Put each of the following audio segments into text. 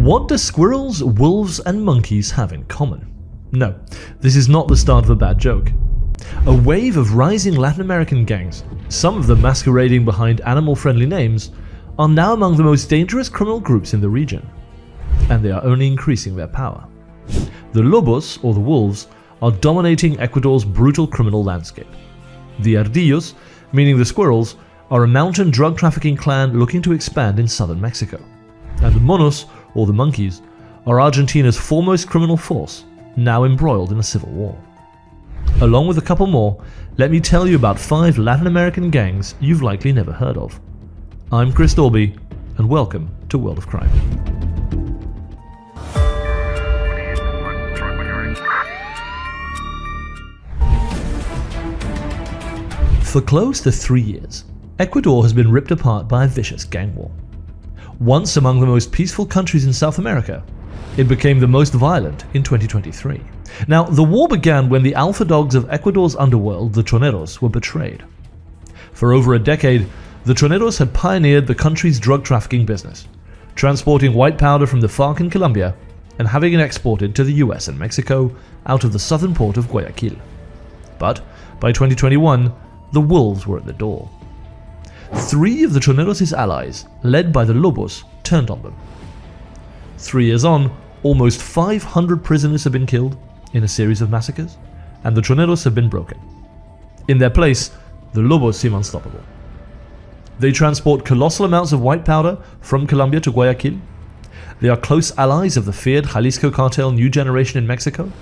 What do squirrels, wolves, and monkeys have in common? No, this is not the start of a bad joke. A wave of rising Latin American gangs, some of them masquerading behind animal-friendly names, are now among the most dangerous criminal groups in the region, and they are only increasing their power. The Lobos, or the wolves, are dominating Ecuador's brutal criminal landscape. The Ardillos, meaning the squirrels, are a mountain drug trafficking clan looking to expand in southern Mexico. And the monos, or the monkeys, are Argentina's foremost criminal force, now embroiled in a civil war. Along with a couple more, let me tell you about 5 Latin American gangs you've likely never heard of. I'm Chris Dorby, and welcome to World of Crime. For close to 3 years, Ecuador has been ripped apart by a vicious gang war. Once among the most peaceful countries in South America, it became the most violent in 2023. Now, the war began when the alpha dogs of Ecuador's underworld, the Choneros, were betrayed. For over a decade, the Choneros had pioneered the country's drug trafficking business, transporting white powder from the FARC in Colombia and having it exported to the US and Mexico out of the southern port of Guayaquil. But by 2021, the wolves were at the door. 3 of the Choneros' allies, led by the Lobos, turned on them. 3 years on, almost 500 prisoners have been killed in a series of massacres, and the Choneros have been broken. In their place, the Lobos seem unstoppable. They transport colossal amounts of white powder from Colombia to Guayaquil. They are close allies of the feared Jalisco cartel New Generation in Mexico,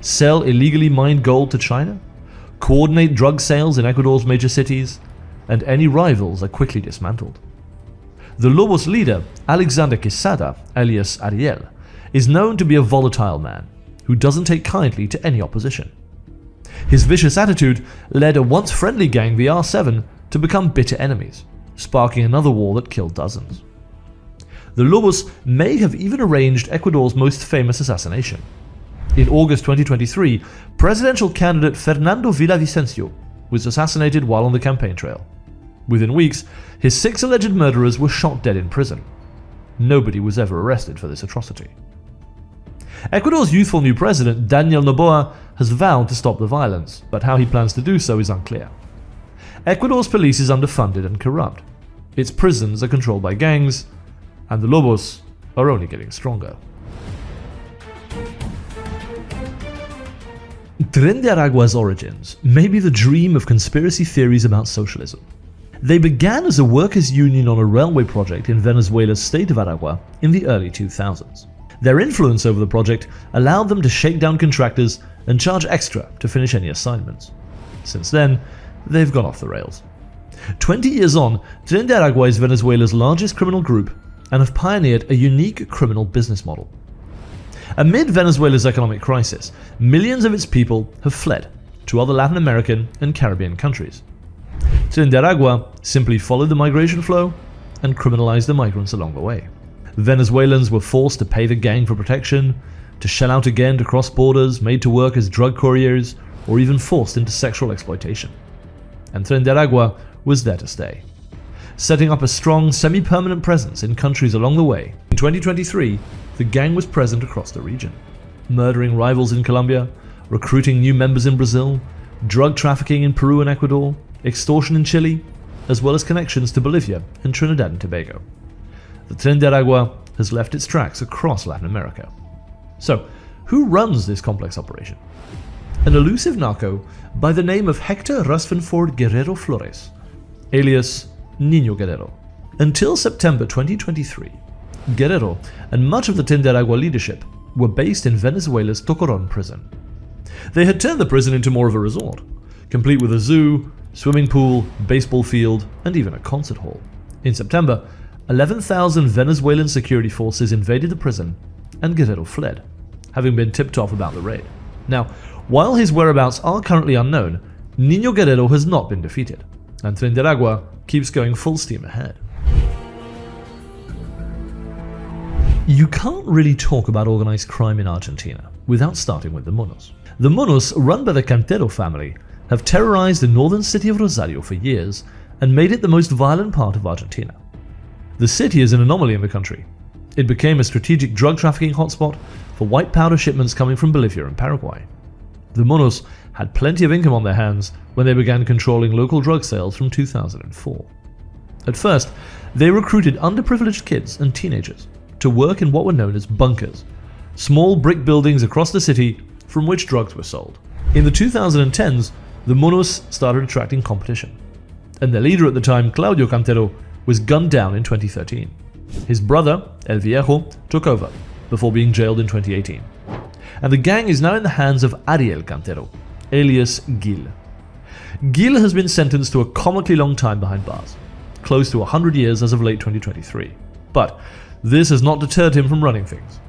sell illegally mined gold to China, coordinate drug sales in Ecuador's major cities, and any rivals are quickly dismantled. The Lobos leader, Alexander Quesada, alias Ariel, is known to be a volatile man who doesn't take kindly to any opposition. His vicious attitude led a once friendly gang, the R7, to become bitter enemies, sparking another war that killed dozens. The Lobos may have even arranged Ecuador's most famous assassination. In August 2023, presidential candidate Fernando Villavicencio was assassinated while on the campaign trail. Within weeks, his 6 alleged murderers were shot dead in prison. Nobody was ever arrested for this atrocity. Ecuador's youthful new president, Daniel Noboa, has vowed to stop the violence, but how he plans to do so is unclear. Ecuador's police is underfunded and corrupt. Its prisons are controlled by gangs, and the Lobos are only getting stronger. Tren de Aragua's origins may be the dream of conspiracy theories about socialism. They began as a workers' union on a railway project in Venezuela's state of Aragua in the early 2000s. Their influence over the project allowed them to shake down contractors and charge extra to finish any assignments. Since then, they've gone off the rails. 20 years on, Tren de Aragua is Venezuela's largest criminal group and have pioneered a unique criminal business model. Amid Venezuela's economic crisis, millions of its people have fled to other Latin American and Caribbean countries. Tren de Aragua simply followed the migration flow and criminalized the migrants along the way. Venezuelans were forced to pay the gang for protection, to shell out again to cross borders, made to work as drug couriers, or even forced into sexual exploitation. And Tren de Aragua was there to stay, setting up a strong semi-permanent presence in countries along the way. In 2023, the gang was present across the region, murdering rivals in Colombia, recruiting new members in Brazil, drug trafficking in Peru and Ecuador, extortion in Chile, as well as connections to Bolivia and Trinidad and Tobago. The Tren de Aragua has left its tracks across Latin America. So, who runs this complex operation? An elusive narco by the name of Hector Rasfenford Guerrero Flores, alias Niño Guerrero. Until September 2023, Guerrero and much of the Tren de Aragua leadership were based in Venezuela's Tocorón prison. They had turned the prison into more of a resort, complete with a zoo, swimming pool, baseball field, and even a concert hall. In September, 11,000 Venezuelan security forces invaded the prison, and Guerrero fled, having been tipped off about the raid. Now, while his whereabouts are currently unknown, Niño Guerrero has not been defeated, and Tren de Aragua keeps going full steam ahead. You can't really talk about organized crime in Argentina without starting with the monos. The monos, run by the Cantero family, have terrorized the northern city of Rosario for years and made it the most violent part of Argentina. The city is an anomaly in the country. It became a strategic drug trafficking hotspot for white powder shipments coming from Bolivia and Paraguay. The Monos had plenty of income on their hands when they began controlling local drug sales from 2004. At first, they recruited underprivileged kids and teenagers to work in what were known as bunkers, small brick buildings across the city from which drugs were sold. In the 2010s, the Monos started attracting competition, and their leader at the time, Claudio Cantero, was gunned down in 2013. His brother, El Viejo, took over before being jailed in 2018. And the gang is now in the hands of Ariel Cantero, alias Gil. Gil has been sentenced to a comically long time behind bars, close to 100 years as of late 2023. But this has not deterred him from running things.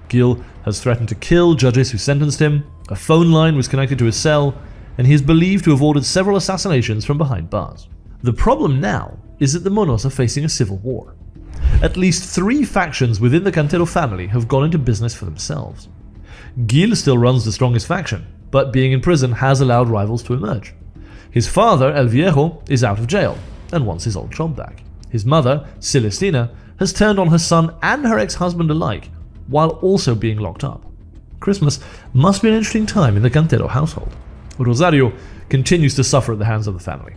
Gil has threatened to kill judges who sentenced him, a phone line was connected to his cell, and he is believed to have ordered several assassinations from behind bars. The problem now is that the Monos are facing a civil war. At least 3 factions within the Cantero family have gone into business for themselves. Gil still runs the strongest faction, but being in prison has allowed rivals to emerge. His father, El Viejo, is out of jail and wants his old job back. His mother, Celestina, has turned on her son and her ex-husband alike, while also being locked up. Christmas must be an interesting time in the Cantero household. Rosario continues to suffer at the hands of the family.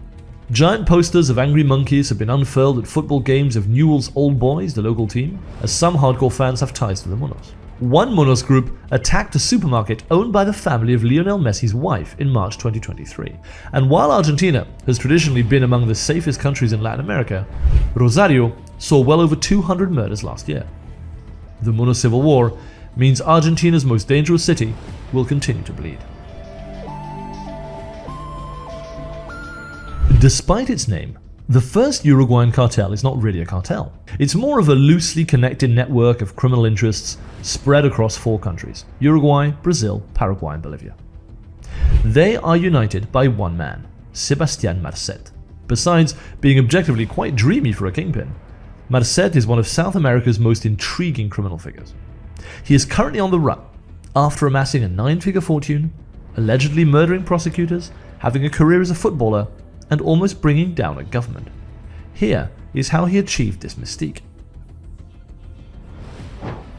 Giant posters of angry monkeys have been unfurled at football games of Newell's Old Boys, the local team, as some hardcore fans have ties to the Monos. One Monos group attacked a supermarket owned by the family of Lionel Messi's wife in March 2023. And while Argentina has traditionally been among the safest countries in Latin America, Rosario saw well over 200 murders last year. The Mono Civil War means Argentina's most dangerous city will continue to bleed. Despite its name, the First Uruguayan Cartel is not really a cartel. It's more of a loosely connected network of criminal interests spread across 4 countries: Uruguay, Brazil, Paraguay, and Bolivia. They are united by one man, Sebastián Marset. Besides being objectively quite dreamy for a kingpin, Marset is one of South America's most intriguing criminal figures. He is currently on the run after amassing a 9-figure fortune, allegedly murdering prosecutors, having a career as a footballer, and almost bringing down a government. Here is how he achieved this mystique.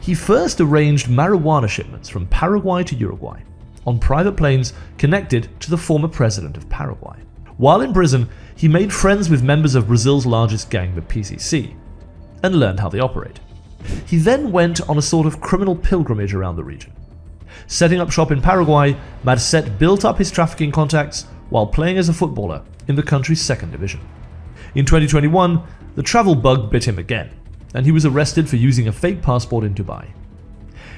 He first arranged marijuana shipments from Paraguay to Uruguay on private planes connected to the former president of Paraguay. While in prison, he made friends with members of Brazil's largest gang, the PCC, and learned how they operate. He then went on a sort of criminal pilgrimage around the region. Setting up shop in Paraguay, Marset built up his trafficking contacts while playing as a footballer in the country's 2nd division. In 2021, the travel bug bit him again, and he was arrested for using a fake passport in Dubai.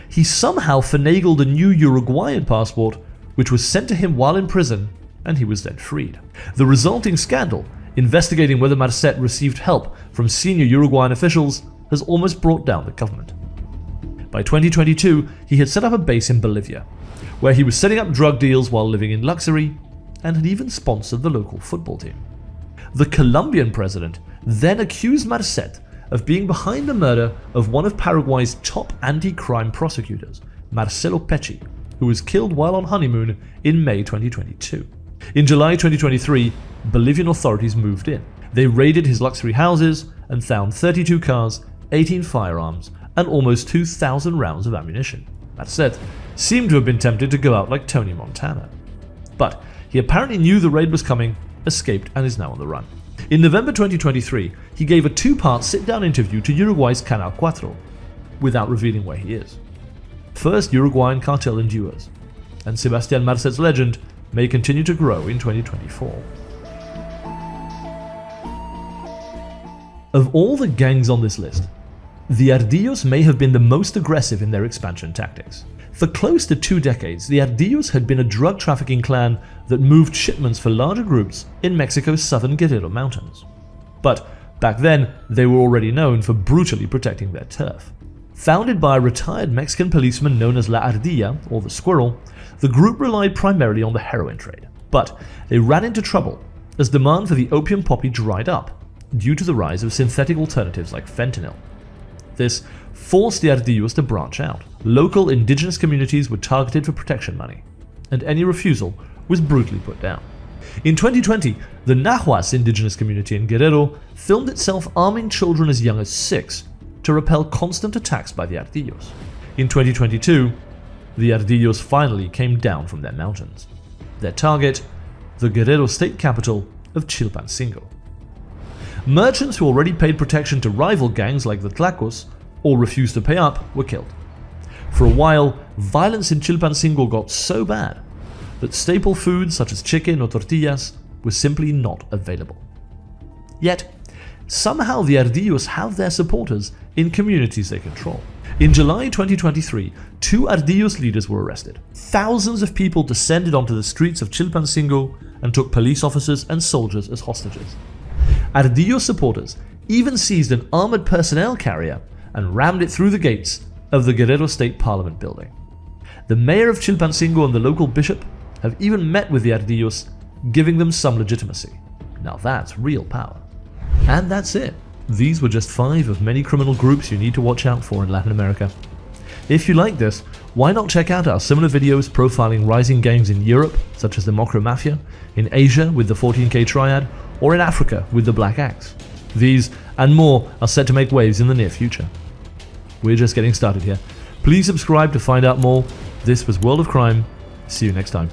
He somehow finagled a new Uruguayan passport, which was sent to him while in prison, and he was then freed. The resulting scandal, investigating whether Marset received help from senior Uruguayan officials, has almost brought down the government. By 2022, he had set up a base in Bolivia, where he was setting up drug deals while living in luxury, and had even sponsored the local football team. The Colombian president then accused Marset of being behind the murder of one of Paraguay's top anti-crime prosecutors, Marcelo Pecci, who was killed while on honeymoon in May 2022. In July 2023, Bolivian authorities moved in. They raided his luxury houses and found 32 cars, 18 firearms, and almost 2,000 rounds of ammunition. Marset seemed to have been tempted to go out like Tony Montana. But he apparently knew the raid was coming, escaped, and is now on the run. In November 2023, he gave a 2-part sit-down interview to Uruguay's Canal 4, without revealing where he is. First Uruguayan Cartel endures, and Sebastián Marset's legend may continue to grow in 2024. Of all the gangs on this list, the Ardillos may have been the most aggressive in their expansion tactics. For close to 2 decades, the Ardillos had been a drug trafficking clan that moved shipments for larger groups in Mexico's southern Guerrero mountains. But back then, they were already known for brutally protecting their turf. Founded by a retired Mexican policeman known as La Ardilla, or the Squirrel, the group relied primarily on the heroin trade. But they ran into trouble as demand for the opium poppy dried up due to the rise of synthetic alternatives like fentanyl. This forced the Ardillos to branch out. Local indigenous communities were targeted for protection money, and any refusal was brutally put down. In 2020, the Nahuas indigenous community in Guerrero filmed itself arming children as young as 6 to repel constant attacks by the Ardillos. In 2022, the Ardillos finally came down from their mountains. Their target, the Guerrero state capital of Chilpancingo. Merchants who already paid protection to rival gangs like the Tlacos or refused to pay up were killed. For a while, violence in Chilpancingo got so bad that staple foods such as chicken or tortillas were simply not available. Yet, somehow the Ardillos have their supporters in communities they control. In July 2023, 2 Ardillos leaders were arrested. Thousands of people descended onto the streets of Chilpancingo and took police officers and soldiers as hostages. Ardillo supporters even seized an armored personnel carrier and rammed it through the gates of the Guerrero State Parliament building. The mayor of Chilpancingo and the local bishop have even met with the Ardillos, giving them some legitimacy. Now that's real power. And that's it. These were just 5 of many criminal groups you need to watch out for in Latin America. If you like this, why not check out our similar videos profiling rising gangs in Europe, such as the Mocro Mafia, in Asia with the 14K Triad, or in Africa with the Black Axe. These and more are set to make waves in the near future. We're just getting started here. Please subscribe to find out more. This was World of Crime. See you next time.